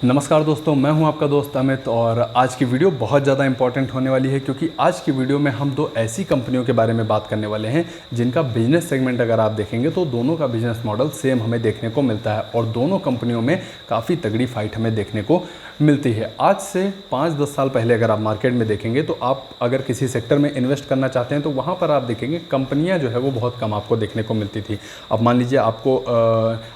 नमस्कार दोस्तों, मैं हूं आपका दोस्त अमित और आज की वीडियो बहुत ज़्यादा इंपॉर्टेंट होने वाली है क्योंकि आज की वीडियो में हम दो ऐसी कंपनियों के बारे में बात करने वाले हैं जिनका बिजनेस सेगमेंट अगर आप देखेंगे तो दोनों का बिजनेस मॉडल सेम हमें देखने को मिलता है और दोनों कंपनियों में काफ़ी तगड़ी फाइट हमें देखने को मिलती है। आज से 5-10 साल पहले अगर आप मार्केट में देखेंगे तो आप अगर किसी सेक्टर में इन्वेस्ट करना चाहते हैं तो वहाँ पर आप देखेंगे कंपनियाँ जो है वो बहुत कम आपको देखने को मिलती थी। अब मान लीजिए आपको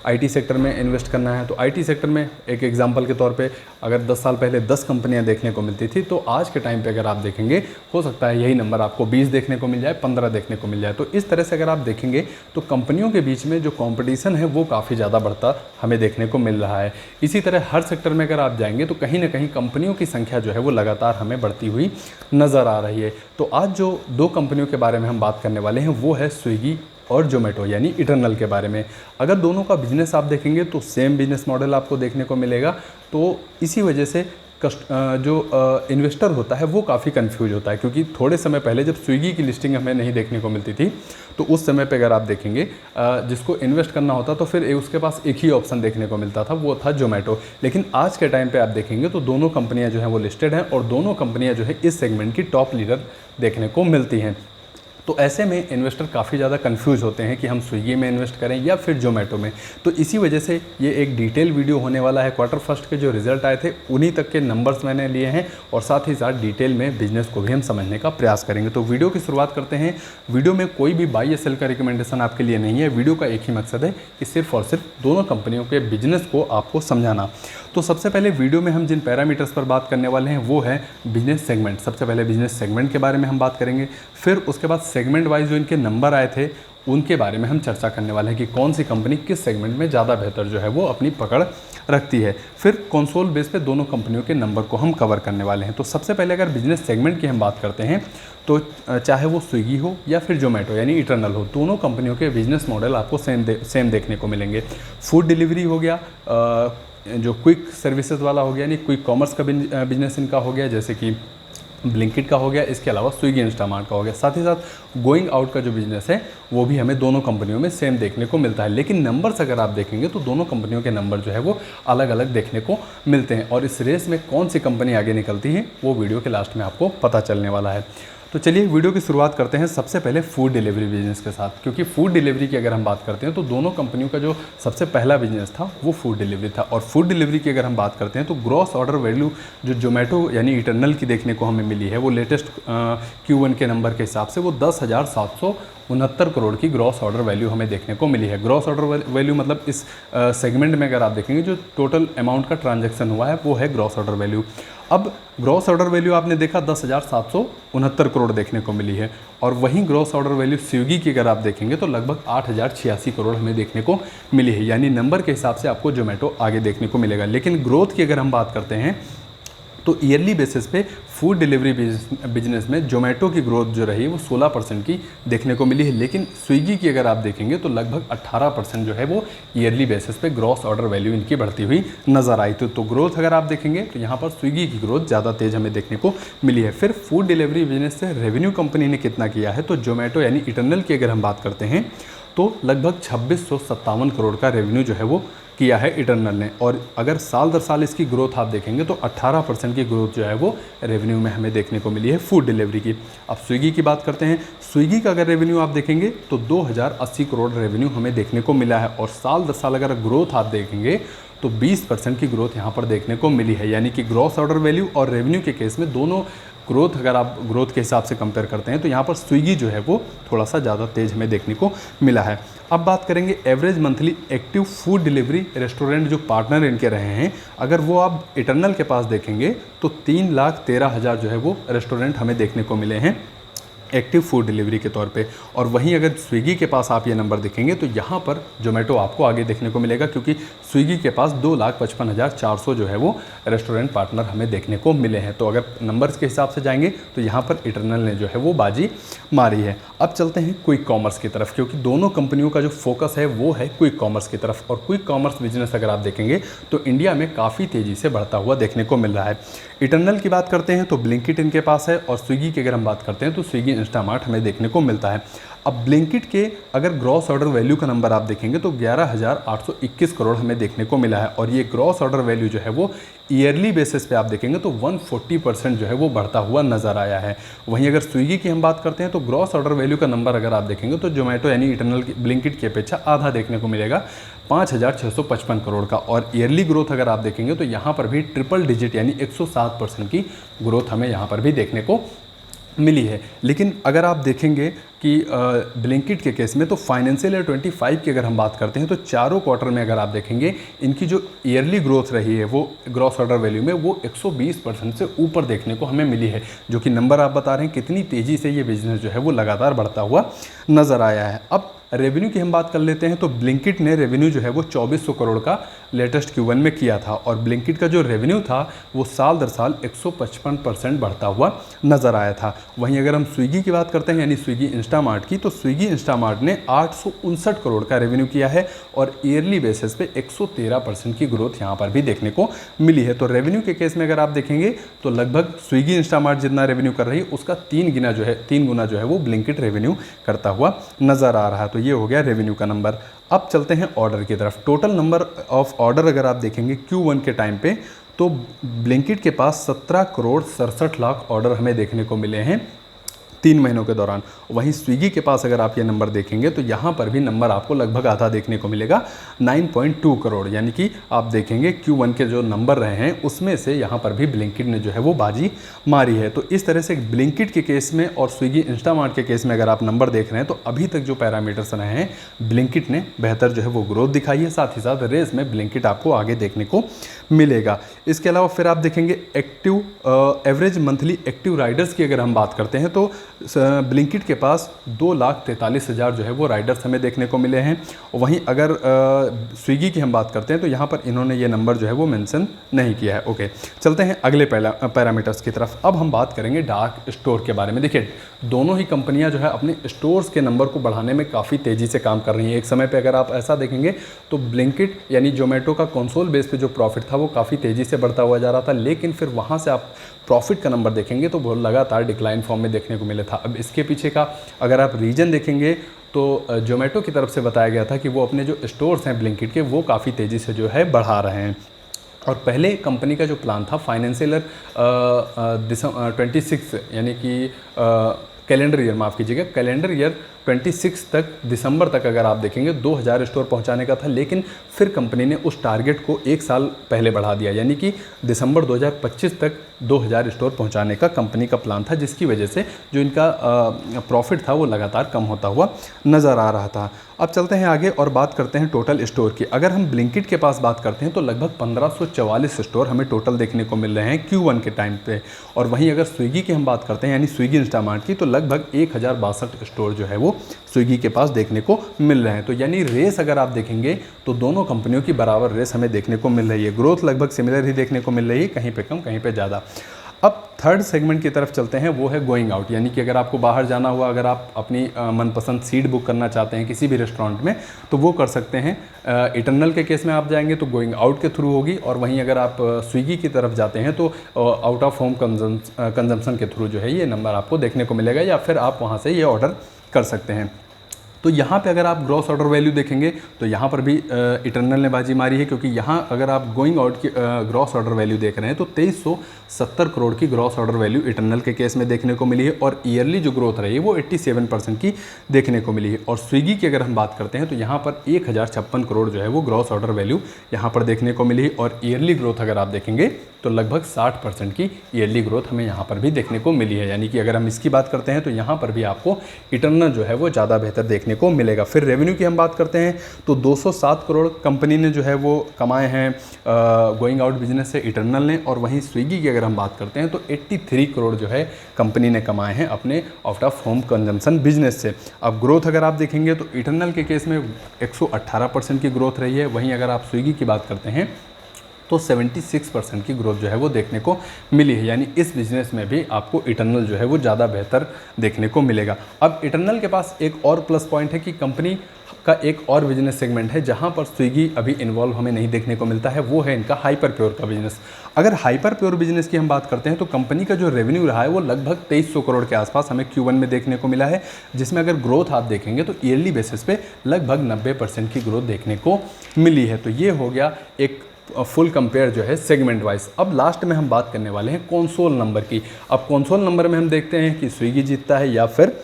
IT सेक्टर में इन्वेस्ट करना है तो IT सेक्टर में एक एग्जांपल के तौर पे अगर 10 साल पहले 10 कंपनियां देखने को मिलती थी तो आज के टाइम पे अगर आप देखेंगे हो सकता है यही नंबर आपको 20 देखने को मिल जाए, 15 देखने को मिल जाए। तो इस तरह से अगर आप देखेंगे तो कंपनियों के बीच में जो कंपटीशन है वो काफ़ी ज़्यादा बढ़ता हमें देखने को मिल रहा है। इसी तरह हर सेक्टर में अगर आप जाएंगे तो कहीं ना कहीं कंपनियों की संख्या जो है वो लगातार हमें बढ़ती हुई नज़र आ रही है। तो आज जो दो कंपनियों के बारे में हम बात करने वाले हैं वो है स्विगी और जोमेटो यानी इटरनल के बारे में। अगर दोनों का बिजनेस आप देखेंगे तो सेम बिजनेस मॉडल आपको देखने को मिलेगा। तो इसी वजह से जो इन्वेस्टर होता है वो काफ़ी कंफ्यूज होता है क्योंकि थोड़े समय पहले जब स्विगी की लिस्टिंग हमें नहीं देखने को मिलती थी तो उस समय पे अगर आप देखेंगे जिसको इन्वेस्ट करना होता तो फिर उसके पास एक ही ऑप्शन देखने को मिलता था, वो था जोमेटो। लेकिन आज के टाइम पे आप देखेंगे तो दोनों कंपनियां जो हैं वो लिस्टेड हैं और दोनों कंपनियां जो है इस सेगमेंट की टॉप लीडर देखने को मिलती हैं। तो ऐसे में इन्वेस्टर काफ़ी ज़्यादा कंफ्यूज होते हैं कि हम स्विगी में इन्वेस्ट करें या फिर जोमेटो में। तो इसी वजह से ये एक डिटेल वीडियो होने वाला है। क्वार्टर फर्स्ट के जो रिजल्ट आए थे उन्हीं तक के नंबर्स मैंने लिए हैं और साथ ही साथ डिटेल में बिजनेस को भी हम समझने का प्रयास करेंगे। तो वीडियो की शुरुआत करते हैं। वीडियो में कोई भी बाई या सेल का रिकमेंडेशन आपके लिए नहीं है। वीडियो का एक ही मकसद है कि सिर्फ और सिर्फ दोनों कंपनियों के बिजनेस को आपको समझाना। तो सबसे पहले वीडियो में हम जिन पैरामीटर्स पर बात करने वाले हैं वो है बिजनेस सेगमेंट। सबसे पहले बिजनेस सेगमेंट के बारे में हम बात करेंगे, फिर उसके बाद सेगमेंट वाइज जो इनके नंबर आए थे उनके बारे में हम चर्चा करने वाले हैं कि कौन सी कंपनी किस सेगमेंट में ज़्यादा बेहतर जो है वो अपनी पकड़ रखती है। फिर कंसोल बेस पे दोनों कंपनियों के नंबर को हम कवर करने वाले हैं। तो सबसे पहले अगर बिजनेस सेगमेंट की हम बात करते हैं तो चाहे वो स्विगी हो या फिर जोमेटो यानी इटरनल हो, दोनों कंपनियों के बिजनेस मॉडल आपको सेम देखने को मिलेंगे। फूड डिलीवरी हो गया, जो क्विक सर्विसेज वाला हो गया यानी क्विक कॉमर्स का बिजनेस इनका हो गया जैसे कि ब्लिंकिट का हो गया, इसके अलावा स्विगी इंस्टामार्ट का हो गया। साथ ही साथ गोइंग आउट का जो बिजनेस है वो भी हमें दोनों कंपनियों में सेम देखने को मिलता है। लेकिन नंबर्स अगर आप देखेंगे तो दोनों कंपनियों के नंबर जो है वो अलग अलग देखने को मिलते हैं और इस रेस में कौन सी कंपनी आगे निकलती है वो वीडियो के लास्ट में आपको पता चलने वाला है। तो चलिए वीडियो की शुरुआत करते हैं सबसे पहले फूड डिलीवरी बिजनेस के साथ, क्योंकि फूड डिलीवरी की अगर हम बात करते हैं तो दोनों कंपनियों का जो सबसे पहला बिजनेस था वो फूड डिलीवरी था। और फूड डिलीवरी की अगर हम बात करते हैं तो ग्रॉस ऑर्डर वैल्यू जो जोमेटो यानी इटरनल की देखने को हमें मिली है वो लेटेस्ट Q1 के नंबर के हिसाब से वो 10,769 करोड़ की ग्रॉस ऑर्डर वैल्यू हमें देखने को मिली है। ग्रॉस ऑर्डर वैल्यू मतलब इस सेगमेंट में अगर आप देखेंगे जो टोटल अमाउंट का ट्रांजैक्शन हुआ है वो है ग्रॉस ऑर्डर वैल्यू। अब ग्रॉस ऑर्डर वैल्यू आपने देखा 10,769 करोड़ देखने को मिली है और वहीं ग्रॉस ऑर्डर वैल्यू स्विगी की अगर आप देखेंगे तो लगभग 8,086 करोड़ हमें देखने को मिली है। यानी नंबर के हिसाब से आपको जोमेटो आगे देखने को मिलेगा। लेकिन ग्रोथ की अगर हम बात करते हैं तो ईयरली बेसिस पे फूड डिलीवरी बिजनेस में जोमेटो की ग्रोथ जो रही है वो 16% की देखने को मिली है। लेकिन स्विगी की अगर आप देखेंगे तो लगभग 18% जो है वो ईयरली बेसिस पे ग्रॉस ऑर्डर वैल्यू इनकी बढ़ती हुई नज़र आई। तो ग्रोथ अगर आप देखेंगे तो यहाँ पर स्विगी की ग्रोथ ज़्यादा तेज़ हमें देखने को मिली है। फिर फूड डिलीवरी बिजनेस से रेवेन्यू कंपनी ने कितना किया है तो जोमेटो यानी इटरनल की अगर हम बात करते हैं तो लगभग 2657 करोड़ का रेवेन्यू जो है वो किया है इटरनल ने। और अगर साल दर साल इसकी ग्रोथ आप देखेंगे तो 18% की ग्रोथ जो है वो रेवेन्यू में हमें देखने को मिली है फूड डिलीवरी की। अब स्विगी की बात करते हैं। स्विगी का अगर रेवेन्यू आप देखेंगे तो 2080 करोड़ रेवेन्यू हमें देखने को मिला है और साल दर साल अगर ग्रोथ आप देखेंगे तो 20% की ग्रोथ यहाँ पर देखने को मिली है। यानी कि ग्रॉस ऑर्डर वैल्यू और रेवेन्यू के केस में दोनों ग्रोथ अगर आप ग्रोथ के हिसाब से कंपेयर करते हैं तो यहाँ पर स्विगी जो है वो थोड़ा सा ज़्यादा तेज़ हमें देखने को मिला है। अब बात करेंगे average monthly active food delivery restaurant जो पार्टनर इनके रहे हैं, अगर वो आप इटरनल के पास देखेंगे तो 3,13,000 जो है वो रेस्टोरेंट हमें देखने को मिले हैं एक्टिव फूड डिलीवरी के तौर पे। और वहीं अगर स्विगी के पास आप ये नंबर देखेंगे तो यहाँ पर जोमेटो आपको आगे देखने को मिलेगा क्योंकि स्विगी के पास 2,55,400 जो है वो रेस्टोरेंट पार्टनर हमें देखने को मिले हैं। तो अगर नंबर्स के हिसाब से जाएंगे तो यहाँ पर इटरनल ने जो है वो बाजी मारी है। अब चलते हैं क्विक कॉमर्स की तरफ, क्योंकि दोनों कंपनियों का जो फोकस है वो है क्विक कॉमर्स की तरफ। और क्विक कॉमर्स बिजनेस अगर आप देखेंगे तो इंडिया में काफ़ी तेज़ी से बढ़ता हुआ देखने को मिल रहा है। इटरनल की बात करते हैं तो ब्लिंकिट इनके पास है और स्विगी की अगर हम बात करते हैं तो स्विगी इंस्टामार्ट हमें देखने को मिलता है। अब ब्लिंकिट के अगर ग्रॉस ऑर्डर वैल्यू का नंबर आप देखेंगे तो 11,821 करोड़ हमें देखने को मिला है, और ये ग्रॉस ऑर्डर वैल्यू जो है वो ईयरली बेसिस पे आप देखेंगे तो 140% जो है वो बढ़ता हुआ नज़र आया है। वहीं अगर स्विगी की हम बात करते हैं तो ग्रॉस ऑर्डर वैल्यू का नंबर अगर आप देखेंगे तो जोमेटो यानी इंटरनल ब्लिंकिट की अपेक्षा आधा देखने को मिलेगा, 5,655 करोड़ का। और ईयरली ग्रोथ अगर आप देखेंगे तो यहाँ पर भी ट्रिपल डिजिट यानी 107% की ग्रोथ हमें यहाँ पर भी देखने को मिली है। लेकिन अगर आप देखेंगे कि ब्लिंकिट के केस में तो फाइनेंशियल ईयर 25 की अगर हम बात करते हैं तो चारों क्वार्टर में अगर आप देखेंगे इनकी जो ईयरली ग्रोथ रही है वो ग्रॉस ऑर्डर वैल्यू में वो 120% से ऊपर देखने को हमें मिली है, जो कि नंबर आप बता रहे हैं कितनी तेज़ी से ये बिजनेस जो है वो लगातार बढ़ता हुआ नज़र आया है। अब रेवेन्यू की हम बात कर लेते हैं तो ब्लिंकिट ने रेवेन्यू जो है वो 2400 करोड़ का लेटेस्ट Q1 में किया था, और ब्लिंकिट का जो रेवेन्यू था वो साल दर साल 155% बढ़ता हुआ नज़र आया था। वहीं अगर हम स्विगी की बात करते हैं यानी स्विगी इंस्टामार्ट की, तो स्विगी इंस्टामार्ट ने 859 करोड़ का रेवेन्यू किया है और ईयरली बेसिस पे 113% की ग्रोथ यहाँ पर भी देखने को मिली है। तो रेवेन्यू के केस में अगर आप देखेंगे तो लगभग स्विगी इंस्टामार्ट जितना रेवेन्यू कर रही है उसका 3 गुना जो है वो ब्लिंकिट रेवेन्यू करता हुआ नज़र आ रहा है। तो ये हो गया रेवेन्यू का नंबर। अब चलते हैं ऑर्डर की तरफ। टोटल नंबर ऑफ ऑर्डर अगर आप देखेंगे Q1 के टाइम पे तो ब्लिंकिट के पास 17 करोड़ 67 लाख ऑर्डर हमें देखने को मिले हैं 3 महीनों के दौरान। वहीं स्विगी के पास अगर आप ये नंबर देखेंगे तो यहाँ पर भी नंबर आपको लगभग आधा देखने को मिलेगा, 9.2 करोड़। यानी कि आप देखेंगे Q1 के जो नंबर रहे हैं उसमें से यहाँ पर भी ब्लिंकिट ने जो है वो बाजी मारी है। तो इस तरह से ब्लिंकिट के केस में और स्विगी इंस्टामार्ट के केस में अगर आप नंबर देख रहे हैं तो अभी तक जो पैरामीटर्स रहे हैं ब्लिंकिट ने बेहतर जो है वो ग्रोथ दिखाई है, साथ ही साथ रेस में ब्लिंकिट आपको आगे देखने को मिलेगा। इसके अलावा फिर आप देखेंगे एवरेज मंथली एक्टिव राइडर्स की अगर हम बात करते हैं तो ब्लिंकिट के पास 2,43,000 जो है वो राइडर्स हमें देखने को मिले हैं। वहीं अगर स्विगी की हम बात करते हैं तो यहाँ पर इन्होंने ये नंबर जो है वो मेंशन नहीं किया है। ओके, चलते हैं अगले पैरामीटर्स की तरफ। अब हम बात करेंगे डार्क स्टोर के बारे में। देखिए दोनों ही कंपनियां जो है अपने स्टोर्स के नंबर को बढ़ाने में काफ़ी तेज़ी से काम कर रही हैं। एक समय पे अगर आप ऐसा देखेंगे तो ब्लिंकिट यानी जोमेटो का कंसोल बेस पे जो प्रॉफिट था वो काफ़ी तेज़ी से बढ़ता हुआ जा रहा था, लेकिन फिर वहाँ से आप प्रॉफिट का नंबर देखेंगे तो वो लगातार डिक्लाइन फॉर्म में देखने को मिला था। अब इसके पीछे का अगर आप रीजन देखेंगे तो जोमेटो की तरफ से बताया गया था कि वो अपने जो स्टोर्स हैं ब्लिंकिट के वो काफ़ी तेज़ी से जो है बढ़ा रहे हैं। और पहले कंपनी का जो प्लान था फाइनेंशियल 26 यानी कि कैलेंडर ईयर, माफ़ कीजिएगा, कैलेंडर ईयर 26 तक दिसंबर तक अगर आप देखेंगे 2000 स्टोर पहुंचाने का था, लेकिन फिर कंपनी ने उस टारगेट को 1 साल पहले बढ़ा दिया, यानी कि दिसंबर 2025 तक 2000 स्टोर पहुंचाने का कंपनी का प्लान था, जिसकी वजह से जो इनका प्रॉफिट था वो लगातार कम होता हुआ नज़र आ रहा था। अब चलते हैं आगे और बात करते हैं टोटल स्टोर की। अगर हम ब्लिंकिट के पास बात करते हैं तो लगभग 1544 स्टोर हमें टोटल देखने को मिल रहे हैं Q1 के टाइम पे। और वहीं अगर स्विगी की हम बात करते हैं यानी स्विगी इंस्टामार्ट की, तो लगभग 1062 स्टोर जो है वो स्विगी के पास देखने को मिल रहे हैं। तो यानी रेस अगर आप देखेंगे तो दोनों कंपनियों की बराबर रेस हमें देखने को मिल रही है। ग्रोथ लगभग सिमिलर ही देखने को मिल रही है, कहीं पे कम कहीं पे ज़्यादा। अब थर्ड सेगमेंट की तरफ चलते हैं, वो है गोइंग आउट, यानी कि अगर आपको बाहर जाना हुआ, अगर आप अपनी मनपसंद सीट बुक करना चाहते हैं किसी भी रेस्टोरेंट में तो वो कर सकते हैं। इटर्नल के केस में आप जाएंगे तो गोइंग आउट के थ्रू होगी, और वहीं अगर आप स्विगी की तरफ जाते हैं तो आउट ऑफ होम कंजम्पशन के थ्रू जो है ये नंबर आपको देखने को मिलेगा, या फिर आप वहाँ से ये ऑर्डर कर सकते हैं। तो यहाँ पे अगर आप ग्रॉस ऑर्डर वैल्यू देखेंगे तो यहाँ पर भी इटर्नल ने बाजी मारी है, क्योंकि यहाँ अगर आप गोइंग आउट की ग्रॉस ऑर्डर वैल्यू देख रहे हैं तो 2370 करोड़ की ग्रॉस ऑर्डर वैल्यू इटर्नल के केस में देखने को मिली है, और ईयरली जो ग्रोथ रही है वो 87% की देखने को मिली है। और स्विगी की अगर हम बात करते हैं तो यहाँ पर 1056 करोड़ जो है वो ग्रॉस ऑर्डर वैल्यू यहाँ पर देखने को मिली है, और ईयरली ग्रोथ अगर आप देखेंगे तो लगभग 60% की ईयरली ग्रोथ हमें यहाँ पर भी देखने को मिली है। यानी कि अगर हम इसकी बात करते हैं तो यहाँ पर भी आपको इटर्नल जो है वो ज़्यादा बेहतर देखने को मिलेगा। फिर रेवेन्यू की हम बात करते हैं तो 207 करोड़ कंपनी ने जो है वो कमाए हैं गोइंग आउट बिजनेस से इटर्नल ने, और वहीं स्विगी की अगर हम बात करते हैं तो 83 करोड़ जो है कंपनी ने कमाए हैं अपने out of home consumption business से। अब ग्रोथ अगर आप देखेंगे तो इटर्नल के केस में 118% की ग्रोथ रही है। वहीं अगर आप स्विगी की बात करते हैं तो 76% की ग्रोथ जो है वो देखने को मिली है। यानी इस बिजनेस में भी आपको इटर्नल जो है वो ज़्यादा बेहतर देखने को मिलेगा। अब इटर्नल के पास एक और प्लस पॉइंट है कि कंपनी का एक और बिजनेस सेगमेंट है जहां पर स्विगी अभी इन्वॉल्व हमें नहीं देखने को मिलता है, वो है इनका हाइपर प्योर का बिजनेस। अगर हाइपर प्योर बिजनेस की हम बात करते हैं तो कंपनी का जो रेवेन्यू रहा है वो लगभग 2300 करोड़ के आसपास हमें Q1 में देखने को मिला है, जिसमें अगर ग्रोथ आप देखेंगे तो ईयरली बेसिस पे लगभग 90% की ग्रोथ देखने को मिली है। तो ये हो गया एक फुल कंपेयर जो है सेगमेंट वाइज। अब लास्ट में हम बात करने वाले हैं कंसोल नंबर की। अब कंसोल नंबर में हम देखते हैं कि स्विगी जीतता है या फिर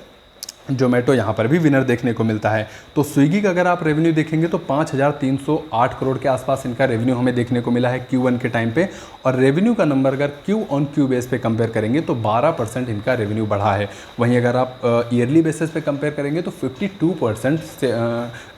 जोमेटो यहाँ पर भी विनर देखने को मिलता है। तो स्विगी का अगर आप रेवेन्यू देखेंगे तो 5308 करोड़ के आसपास इनका रेवेन्यू हमें देखने को मिला है Q1 के टाइम पे, और रेवेन्यू का नंबर अगर Q ऑन Q बेस पे कंपेयर करेंगे तो 12% इनका रेवेन्यू बढ़ा है। वहीं अगर आप ईयरली बेसिस पे कंपेयर करेंगे तो 52% से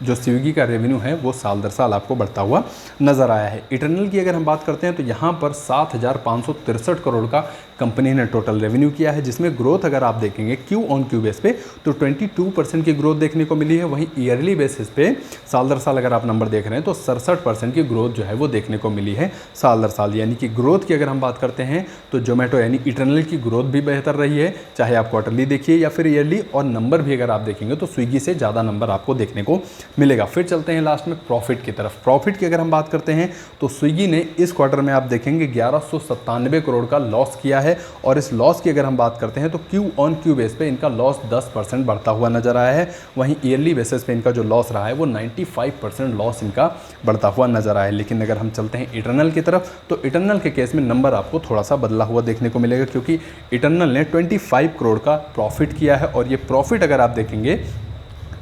जो स्विगी का रेवेन्यू है वो साल दर साल आपको बढ़ता हुआ नज़र आया है। इटर्नल की अगर हम बात करते हैं तो यहाँ पर 7563 करोड़ का कंपनी ने टोटल रेवेन्यू किया है, जिसमें ग्रोथ अगर आप देखेंगे Q ऑन Q बेस पे तो 22% की ग्रोथ देखने को मिली है। वहीं ईयरली बेसिस पे साल दर साल अगर आप नंबर देख रहे हैं तो 67% की ग्रोथ जो है वो देखने को मिली है साल दर साल। यानी कि ग्रोथ की अगर हम बात करते हैं तो जोमेटो यानी इटर्नल की ग्रोथ भी बेहतर रही है, चाहे आप क्वार्टरली देखिए या फिर ईयरली, और नंबर भी अगर आप देखेंगे तो स्विगी से ज़्यादा नंबर आपको देखने को मिलेगा। फिर चलते हैं लास्ट में प्रॉफिट की तरफ। प्रॉफिट की अगर हम बात करते हैं तो स्विगी ने इस क्वार्टर में आप देखेंगे 1197 करोड़ का लॉस किया है, और इस लॉस की अगर हम बात करते हैं तो Q ऑन Q बेस पे इनका लॉस 10% बढ़ता हुआ नजर आया है। वहीं ईयरली बेसिस पे इनका जो लॉस रहा है वो 95% लॉस इनका बढ़ता हुआ नजर आया है। लेकिन अगर हम चलते हैं इटर्नल की तरफ तो इटर्नल के केस में नंबर आपको थोड़ा सा बदला हुआ देखने को मिलेगा, क्योंकि इटर्नल ने 25 करोड़ का प्रॉफिट किया है, और ये प्रॉफिट अगर आप देखेंगे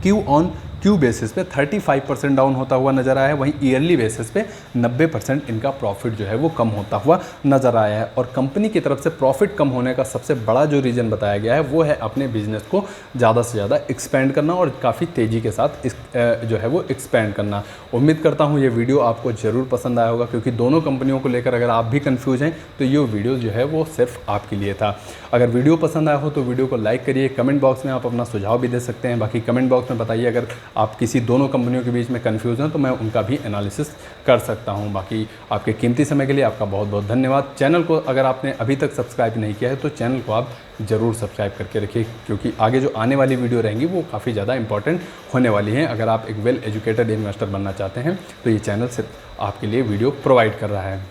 Q ऑन Q बेसिस पे 35% डाउन होता हुआ नजर आया है। वहीं ईयरली बेसिस पे 90% इनका प्रॉफिट जो है वो कम होता हुआ नजर आया है। और कंपनी की तरफ से प्रॉफिट कम होने का सबसे बड़ा जो रीज़न बताया गया है वो है अपने बिजनेस को ज़्यादा से ज़्यादा एक्सपेंड करना और काफ़ी तेज़ी के साथ जो है वो एक्सपेंड करना। उम्मीद करता हूँ ये वीडियो आपको ज़रूर पसंद आया होगा, क्योंकि दोनों कंपनियों को लेकर अगर आप भी कन्फ्यूज हैं तो ये वीडियो जो है वो सिर्फ आपके लिए था। अगर वीडियो पसंद आया हो तो वीडियो को लाइक करिए, कमेंट बॉक्स में आप अपना सुझाव भी दे सकते हैं। बाकी कमेंट बॉक्स में बताइए अगर आप किसी दोनों कंपनियों के बीच में कंफ्यूज हैं तो मैं उनका भी एनालिसिस कर सकता हूं। बाकी आपके कीमती समय के लिए आपका बहुत बहुत धन्यवाद। चैनल को अगर आपने अभी तक सब्सक्राइब नहीं किया है तो चैनल को आप ज़रूर सब्सक्राइब करके रखिए, क्योंकि आगे जो आने वाली वीडियो रहेंगी वो काफ़ी ज़्यादा इंपॉर्टेंट होने वाली हैं। अगर आप एक वेल एजुकेटेड इन्वेस्टर बनना चाहते हैं तो ये चैनल सिर्फ आपके लिए वीडियो प्रोवाइड कर रहा है।